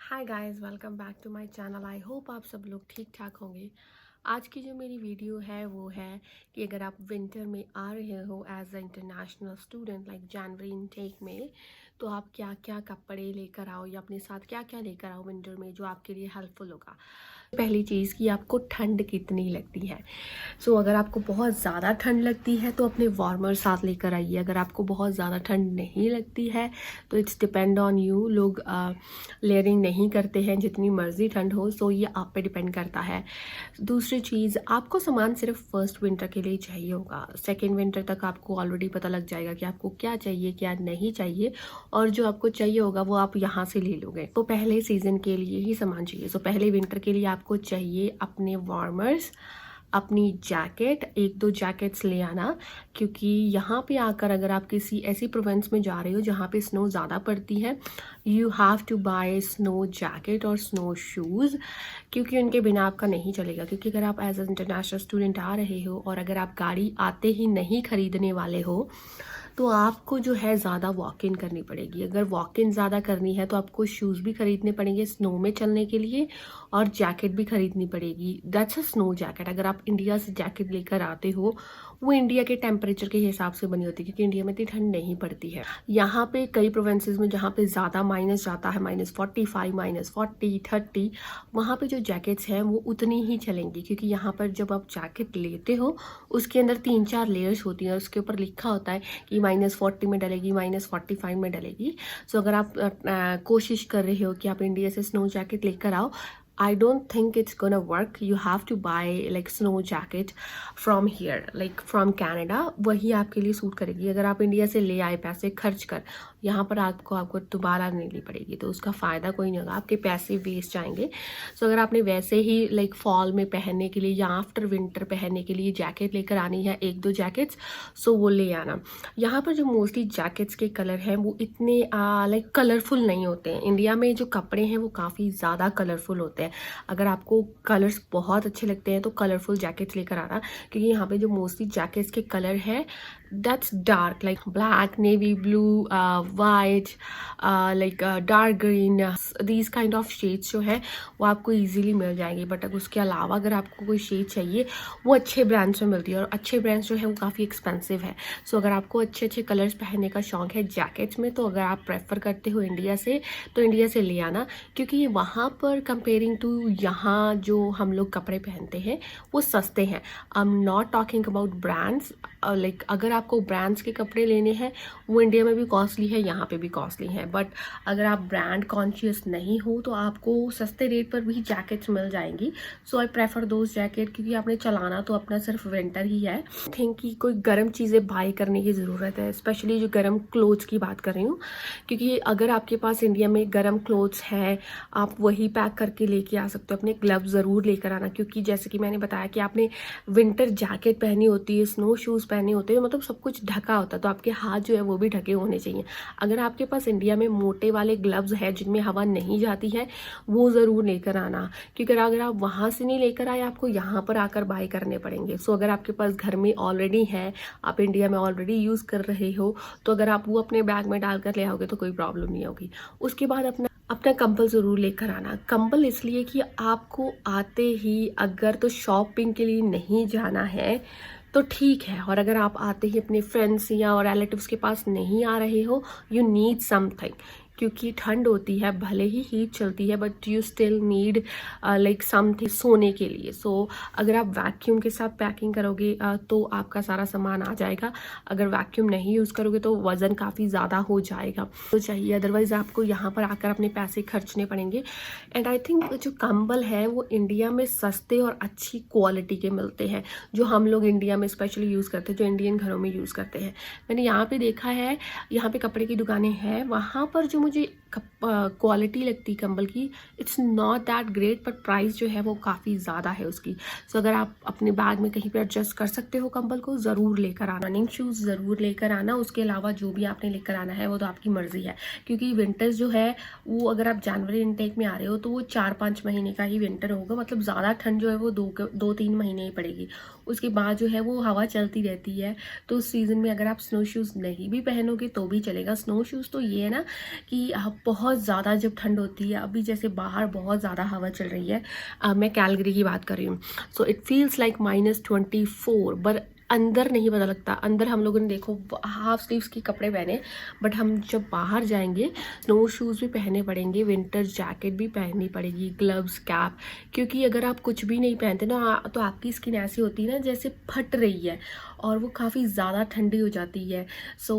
Hi guys, welcome back to my channel. I hope आप सब लोग ठीक ठाक होंगे। आज की जो मेरी वीडियो है वो है कि अगर आप विंटर में आ रहे हो as a international student like January intake में, तो आप क्या क्या कपड़े लेकर आओ या अपने साथ क्या क्या लेकर आओ विंटर में जो आपके लिए हेल्पफुल होगा। पहली चीज़ कि आपको ठंड कितनी लगती है। अगर आपको बहुत ज़्यादा ठंड लगती है तो अपने वार्मर साथ लेकर आइए। अगर आपको बहुत ज़्यादा ठंड नहीं लगती है तो इट्स डिपेंड ऑन यू। लोग लेयरिंग नहीं करते हैं जितनी मर्ज़ी ठंड हो, सो ये आप पे डिपेंड करता है। दूसरी चीज़, आपको सामान सिर्फ फर्स्ट विंटर के लिए चाहिए होगा। सेकेंड विंटर तक आपको ऑलरेडी पता लग जाएगा कि आपको क्या चाहिए क्या नहीं चाहिए, और जो आपको चाहिए होगा वो आप यहाँ से ले लोगे। तो पहले सीज़न के लिए ही सामान चाहिए। पहले विंटर के लिए आपको चाहिए अपने वार्मर्स, अपनी जैकेट, एक दो जैकेट्स ले आना, क्योंकि यहाँ पे आकर अगर आप किसी ऐसी प्रोविंस में जा रहे हो जहाँ पे स्नो ज़्यादा पड़ती है, you have to buy snow jacket और स्नो शूज़, क्योंकि उनके बिना आपका नहीं चलेगा। क्योंकि अगर आप एज ए इंटरनेशनल स्टूडेंट आ रहे हो और अगर आप गाड़ी आते ही नहीं खरीदने वाले हो तो आपको जो है ज़्यादा वॉक इन करनी पड़ेगी। अगर वॉक इन ज़्यादा करनी है तो आपको शूज़ भी खरीदने पड़ेंगे स्नो में चलने के लिए, और जैकेट भी खरीदनी पड़ेगी। That's a snow jacket. अगर आप इंडिया से जैकेट लेकर आते हो, वो इंडिया के टेम्परेचर के हिसाब से बनी होती है, क्योंकि इंडिया में इतनी ठंड नहीं पड़ती है। यहाँ पे कई प्रोविंसेस में जहाँ पे ज़्यादा माइनस जाता है, -45, -40, 30, वहाँ पे जो जैकेट्स हैं वो उतनी ही चलेंगी, क्योंकि यहाँ पर जब आप जैकेट लेते हो उसके अंदर 3-4 लेयर्स होती हैं और उसके ऊपर लिखा होता है कि -40 में डलेगी, -45 में डलेगी। अगर आप कोशिश कर रहे हो कि आप इंडिया से स्नो जैकेट लेकर आओ, I don't think it's gonna work. You have to buy like snow jacket from here, like from Canada. वही आपके लिए सूट करेगी। अगर आप इंडिया से ले आए पैसे खर्च कर, यहाँ पर आपको दोबारा नहीं ली पड़ेगी, तो उसका फ़ायदा कोई नहीं होगा, आपके पैसे वेस्ट जाएंगे। अगर आपने वैसे ही लाइक फॉल में पहनने के लिए या आफ्टर विंटर पहनने के लिए जैकेट लेकर आनी है, एक दो जैकेट्स, वो ले आना। यहाँ पर जो मोस्टली जैकेट्स के कलर हैं वो इतने लाइक कलरफुल नहीं होते हैं। इंडिया में जो कपड़े हैं वो काफ़ी ज़्यादा कलरफुल होते हैं। अगर आपको कलर्स बहुत अच्छे लगते हैं तो कलरफुल जैकेट्स लेकर आना, क्योंकि यहाँ पे जो मोस्टली जैकेट्स के कलर है that's dark, like black, navy blue, white, like dark green, these kind of shades जो है वो आपको इजीली मिल जाएंगे। बट अगर उसके अलावा अगर आपको कोई शेड चाहिए, वो अच्छे ब्रांड्स में मिलती है, और अच्छे ब्रांड्स जो है वो काफ़ी एक्सपेंसिव है। अगर आपको अच्छे अच्छे कलर्स पहनने का शौक है जैकेट्स में, तो अगर आप प्रेफर करते हो इंडिया से, तो इंडिया से ले आना, क्योंकि वहाँ पर कंपेयरिंग टू यहाँ जो हम लोग कपड़े पहनते हैं वो सस्ते हैं। I am not talking about brands. Like अगर आपको ब्रांड्स के कपड़े लेने हैं, वो इंडिया में भी कॉस्टली है, यहाँ पे भी कॉस्टली है। बट अगर आप ब्रांड कॉन्शियस नहीं हो तो आपको सस्ते रेट पर भी जैकेट्स मिल जाएंगी। आई प्रेफर दोज जैकेट, क्योंकि आपने चलाना तो अपना सिर्फ विंटर ही है। थिंक कि कोई गर्म चीज़ें बाई करने की ज़रूरत है, स्पेशली जो गर्म क्लोथ्स की बात कर रही हूँ, क्योंकि अगर आपके पास इंडिया में गर्म क्लोथ्स है आप वही पैक करके लेके आ सकते हो। अपने ग्लव्स ज़रूर लेकर आना, क्योंकि जैसे कि मैंने बताया कि आपने विंटर जैकेट पहनी होती है, स्नो शूज़ पहने होते हैं, मतलब सब कुछ ढका होता है, तो आपके हाथ जो है वो भी ढके होने चाहिए। अगर आपके पास इंडिया में मोटे वाले ग्लव्स हैं जिनमें हवा नहीं जाती है, वो ज़रूर लेकर आना, क्योंकि अगर आप वहाँ से नहीं लेकर आए आपको यहाँ पर आकर बाय करने पड़ेंगे। अगर आपके पास घर में ऑलरेडी है, आप इंडिया में ऑलरेडी यूज़ कर रहे हो, तो अगर आप वो अपने बैग में डालकर ले आओगे तो कोई प्रॉब्लम नहीं होगी। उसके बाद अपना कंबल ज़रूर लेकर आना। कंबल इसलिए कि आपको आते ही अगर तो शॉपिंग के लिए नहीं जाना है तो ठीक है, और अगर आप आते ही अपने फ्रेंड्स या रिलेटिव्स के पास नहीं आ रहे हो, यू नीड समथिंग, क्योंकि ठंड होती है, भले ही हीट चलती है, but you still need like something सोने के लिए। अगर आप वैक्यूम के साथ पैकिंग करोगे तो आपका सारा सामान आ जाएगा। अगर वैक्यूम नहीं यूज़ करोगे तो वज़न काफ़ी ज़्यादा हो जाएगा, तो चाहिए, अदरवाइज़ आपको यहाँ पर आकर अपने पैसे खर्चने पड़ेंगे। एंड आई थिंक जो कंबल है वो इंडिया में सस्ते और अच्छी क्वालिटी के मिलते हैं, जो हम लोग इंडिया में स्पेशली यूज़ करते हैं, जो इंडियन घरों में यूज़ करते हैं। मैंने यहाँ पे देखा है, यहाँ पे कपड़े की दुकानें हैं, वहाँ पर जो मुझे क्वालिटी लगती कंबल की, it's not that great, but price जो है वो काफ़ी ज़्यादा है उसकी। अगर आप अपने बैग में कहीं पर एडजस्ट कर सकते हो कंबल को, ज़रूर लेकर आना। रनिंग शूज़ ज़रूर लेकर आना। उसके अलावा जो भी आपने लेकर आना है वो तो आपकी मर्ज़ी है, क्योंकि विंटर्स जो है वो अगर आप जनवरी इनटेक में आ रहे हो तो वो 4-5 महीने का ही विंटर होगा, मतलब ज़्यादा ठंड जो है वो 2-3 महीने ही पड़ेगी। उसके बाद जो है वो हवा चलती रहती है, तो उस सीज़न में अगर आप स्नो शूज़ नहीं भी पहनोगे तो भी चलेगा। स्नो शूज़ तो ये है ना कि आप बहुत ज़्यादा जब ठंड होती है, अभी जैसे बाहर बहुत ज़्यादा हवा चल रही है, मैं कैलगरी की बात कर रही हूँ, so it feels like -24, but अंदर नहीं पता लगता। अंदर हम लोगों ने देखो हाफ स्लीव्स के कपड़े पहने, बट हम जब बाहर जाएंगे स्नो शूज़ भी पहनने पड़ेंगे, विंटर जैकेट भी पहननी पड़ेगी, ग्लव्स, कैप, क्योंकि अगर आप कुछ भी नहीं पहनते ना तो आपकी स्किन ऐसी होती है ना जैसे फट रही है, और वो काफ़ी ज़्यादा ठंडी हो जाती है। सो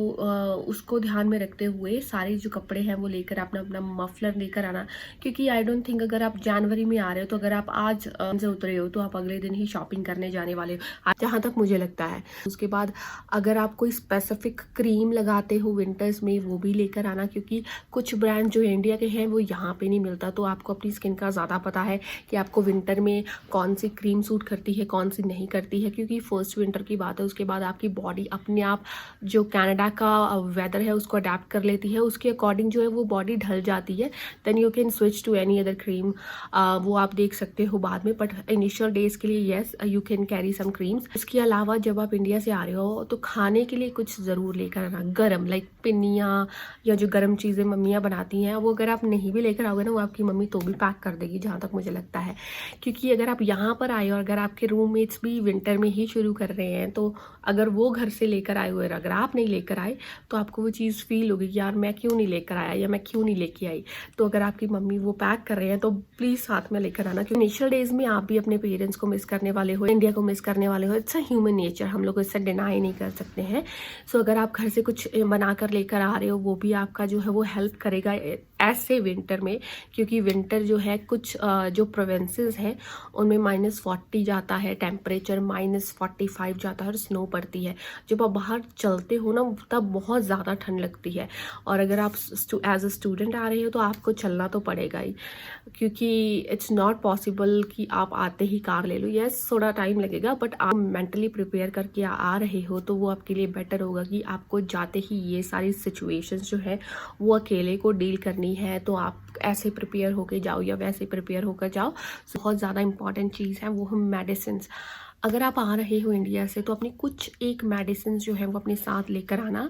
उसको ध्यान में रखते हुए सारे जो कपड़े हैं वो लेकर अपना अपना मफलर लेकर आना, क्योंकि आई डोंट थिंक अगर आप जनवरी में आ रहे हो तो अगर आप आज से उतरे हो तो आप अगले दिन ही शॉपिंग करने जाने वाले हो, जहाँ तक मुझे लगता है। उसके बाद अगर आप कोई स्पेसिफिक क्रीम लगाते हो विंटर्स में वो भी लेकर आना, क्योंकि कुछ ब्रांड जो इंडिया के हैं वो यहाँ पे नहीं मिलता, तो आपको अपनी स्किन का ज़्यादा पता है कि आपको विंटर में कौन सी क्रीम सूट करती है कौन सी नहीं करती है, क्योंकि फर्स्ट विंटर की बात है। उसके बाद आपकी बॉडी अपने आप जो कनाडा का वेदर है उसको अडेप्ट कर लेती है, उसके अकॉर्डिंग जो है वो बॉडी ढल जाती है, then you can switch to any other cream. वो आप देख सकते हो बाद में, बट इनिशियल डेज के लिए yes you can carry some creams. इसके अलावा जब आप इंडिया से आ रहे हो तो खाने के लिए कुछ ज़रूर लेकर आना, गरम, लाइक पिन्नियाँ या जो गरम चीज़ें मम्मियाँ बनाती हैं, वो अगर आप नहीं भी लेकर आओगे ना वो आपकी मम्मी तो भी पैक कर देगी, जहाँ तक मुझे लगता है। क्योंकि अगर आप यहाँ पर आए और अगर आपके रूममेट्स भी विंटर में ही शुरू कर रहे हैं, तो अगर वो घर से लेकर आए हुए अगर आप नहीं लेकर आए तो आपको वो चीज़ फील होगी कि यार मैं क्यों नहीं लेकर आया या मैं क्यों नहीं लेके आई। तो अगर आपकी मम्मी वो पैक कर रहे हैं तो प्लीज़ साथ में लेकर आना, क्योंकि इनिशियल डेज में आप भी अपने पेरेंट्स को मिस करने वाले हो, इंडिया को मिस करने वाले हो। इट्स अ ह्यूमन नेचर, हम लोग इससे डिनाई नहीं कर सकते हैं। सो अगर आप घर से कुछ बना कर लेकर आ रहे हो वो भी आपका जो है वो हेल्प करेगा ऐसे विंटर में, क्योंकि विंटर जो है कुछ जो प्रोविंसेस हैं उनमें -40 जाता है टेम्परेचर, -45 जाता है और स्नो पड़ती है। जब आप बाहर चलते हो ना तब बहुत ज़्यादा ठंड लगती है, और अगर आप एज अ स्टूडेंट आ रहे हो तो आपको चलना तो पड़ेगा ही, क्योंकि इट्स नॉट पॉसिबल कि आप आते ही कार ले लो। यस थोड़ा टाइम लगेगा, बट आप मेंटली प्रिपेयर करके आ रहे हो तो वो आपके लिए बेटर होगा कि आपको जाते ही ये सारी सिचुएशंस जो है वो अकेले को डील करनी है, तो आप ऐसे प्रिपेयर होकर जाओ या वैसे प्रिपेयर होकर जाओ। बहुत ज़्यादा इंपॉर्टेंट चीज़ है वो हम मेडिसिन। अगर आप आ रहे हो इंडिया से तो अपनी कुछ एक मेडिसिन जो है वो अपने साथ लेकर आना,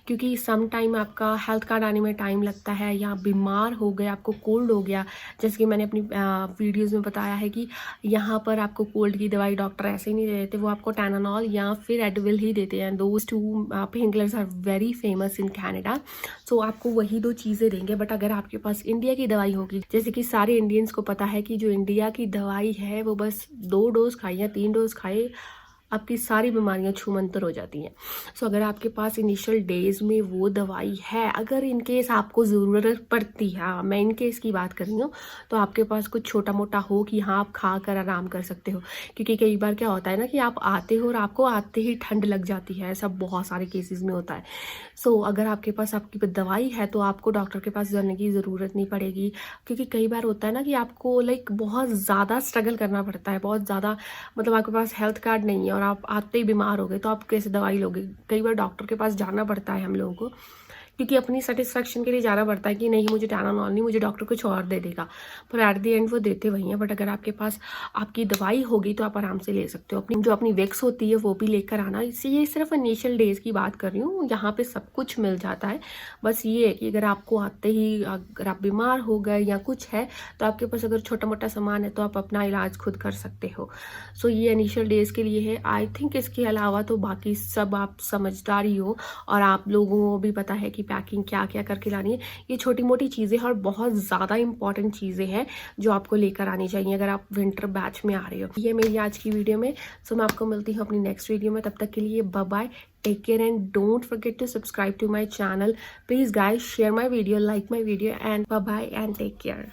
क्योंकि सम टाइम आपका हेल्थ कार्ड आने में टाइम लगता है, या बीमार हो गए, आपको कोल्ड हो गया, जैसे कि मैंने अपनी वीडियोस में बताया है कि यहाँ पर आपको कोल्ड की दवाई डॉक्टर ऐसे ही नहीं देते, वो आपको टैनानॉल या फिर एडविल ही देते हैं। Those 2 pain killers are very famous in Canada, so आपको वही 2 चीज़ें देंगे। बट अगर आपके पास इंडिया की दवाई होगी, जैसे कि सारे इंडियंस को पता है कि जो इंडिया की दवाई है वो बस 2 डोज खाए या 3 डोज खाए आपकी सारी बीमारियां छूमंतर हो जाती हैं। सो अगर आपके पास इनिशियल डेज में वो दवाई है, अगर इन केस आपको ज़रूरत पड़ती है, मैं इन केस की बात कर रही हूँ, तो आपके पास कुछ छोटा मोटा हो कि हाँ आप खा कर आराम कर सकते हो। क्योंकि कई बार क्या होता है ना कि आप आते हो और आपको आते ही ठंड लग जाती है, ऐसा बहुत सारे केसेस में होता है। सो अगर आपके पास आपकी दवाई है तो आपको डॉक्टर के पास जाने की ज़रूरत नहीं पड़ेगी, क्योंकि कई बार होता है ना कि आपको लाइक बहुत ज़्यादा स्ट्रगल करना पड़ता है, बहुत ज़्यादा, मतलब आपके पास हेल्थ कार्ड नहीं है और आप आते ही बीमार हो गए तो आप कैसे दवाई लोगे। कई बार डॉक्टर के पास जाना पड़ता है हम लोगों को, क्योंकि अपनी सेटिस्फेक्शन के लिए जाना पड़ता है कि नहीं मुझे टैनानॉल नहीं, मुझे डॉक्टर कुछ और दे देगा, पर एट द एंड वो देते वही हैं। बट अगर आपके पास आपकी दवाई होगी तो आप आराम से ले सकते हो। अपनी जो अपनी विक्स होती है वो भी लेकर आना। इससे ये सिर्फ इनिशियल डेज की बात कर रही हूँ, यहाँ पे सब कुछ मिल जाता है। बस ये है कि अगर आपको आते ही अगर आप बीमार हो गए या कुछ है तो आपके पास अगर छोटा मोटा सामान है तो आप अपना इलाज खुद कर सकते हो। सो ये इनिशियल डेज के लिए है। आई थिंक इसके अलावा तो बाकी सब आप समझदारी हो और आप लोगों को भी पता है कि पैकिंग क्या क्या करके लानी है। ये छोटी मोटी चीज़ें और बहुत ज़्यादा इंपॉर्टेंट चीज़ें हैं जो आपको लेकर आनी चाहिए अगर आप विंटर बैच में आ रहे हो। ये मेरी आज की वीडियो में। सो मैं आपको मिलती हूँ अपनी नेक्स्ट वीडियो में, तब तक के लिए bye bye, take care and don't forget to subscribe to my channel. Please guys share my video, like my video and bye bye and take care.